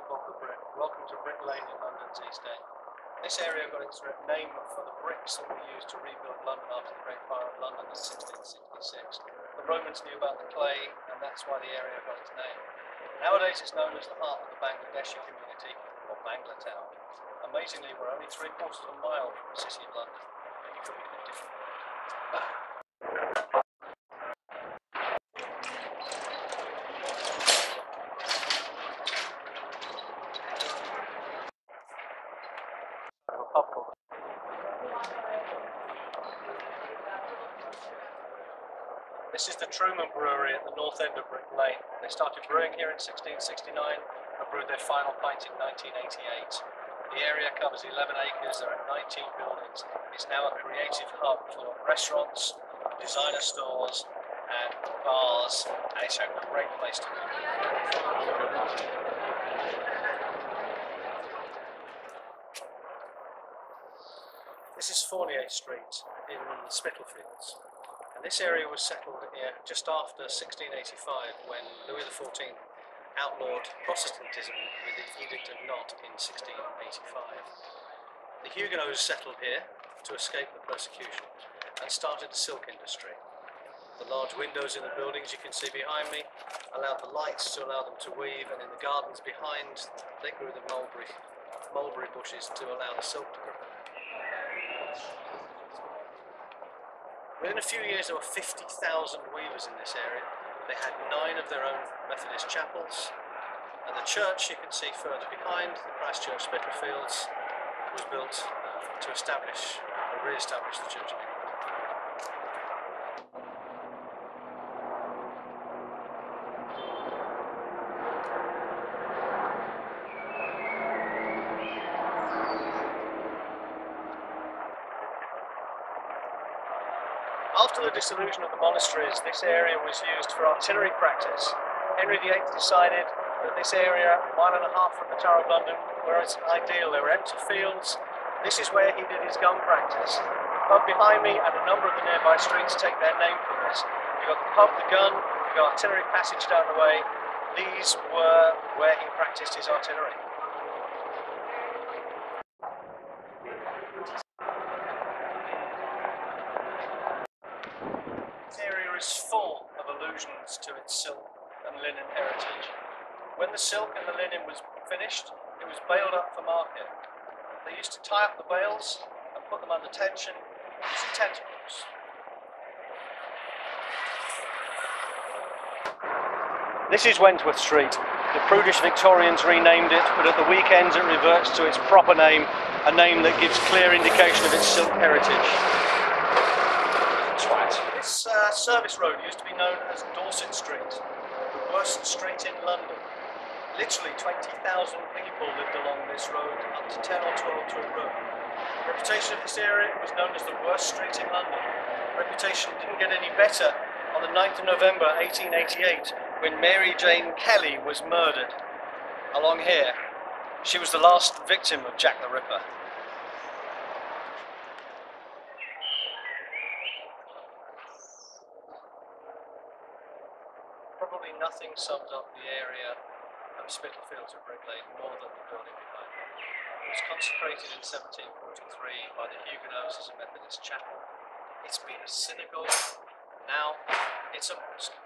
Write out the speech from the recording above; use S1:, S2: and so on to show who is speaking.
S1: Bob the Brit. Welcome to Brick Lane in London's East End. This area got its name for the bricks that were used to rebuild London after the Great Fire of London in 1666. The Romans knew about the clay, and that's why the area got its name. Nowadays it's known as the heart of the Bangladeshi community, or Banglatown. Amazingly, we're only 3/4 of a mile from the City of London. Maybe could be a bit different. This is the Truman Brewery at the north end of Brick Lane. They started brewing here in 1669 and brewed their final pint in 1988. The area covers 11 acres, there are 19 buildings. It's now a creative hub full of restaurants, designer stores and bars, and it's a great place to live. This is Fournier Street in Spitalfields. And this area was settled here just after 1685 when Louis XIV outlawed Protestantism with the Edict of Nantes in 1685. The Huguenots settled here to escape the persecution and started the silk industry. The large windows in the buildings you can see behind me allowed the lights to allow them to weave, and in the gardens behind they grew the mulberry bushes to allow the silk to grow. Within a few years there were 50,000 weavers in this area. They had 9 of their own Methodist chapels, and the church you can see further behind, the Christchurch Spitalfields, was built to establish or re-establish the Church of England. After the dissolution of the monasteries, this area was used for artillery practice. Henry VIII decided that this area, 1.5 from the Tower of London, was ideal. There were empty fields. This is where he did his gun practice. The pub behind me and a number of the nearby streets take their name from this. You've got the pub, the gun, you've got artillery passage down the way. These were where he practiced his artillery. This area is full of allusions to its silk and linen heritage. When the silk and the linen was finished, it was baled up for market. They used to tie up the bales and put them under tension using tentacles. This is Wentworth Street. The prudish Victorians renamed it, but at the weekends it reverts to its proper name, a name that gives clear indication of its silk heritage. This service road used to be known as Dorset Street, the worst street in London. Literally 20,000 people lived along this road, up to 10 or 12 to a room. The reputation of this area was known as the worst street in London. The reputation didn't get any better on the 9th of November 1888 when Mary Jane Kelly was murdered along here. She was the last victim of Jack the Ripper. Probably nothing sums up the area of Spitalfields at Brick Lane more than the building behind me. It was consecrated in 1743 by the Huguenots as a Methodist chapel. It's been a synagogue, now it's a mosque.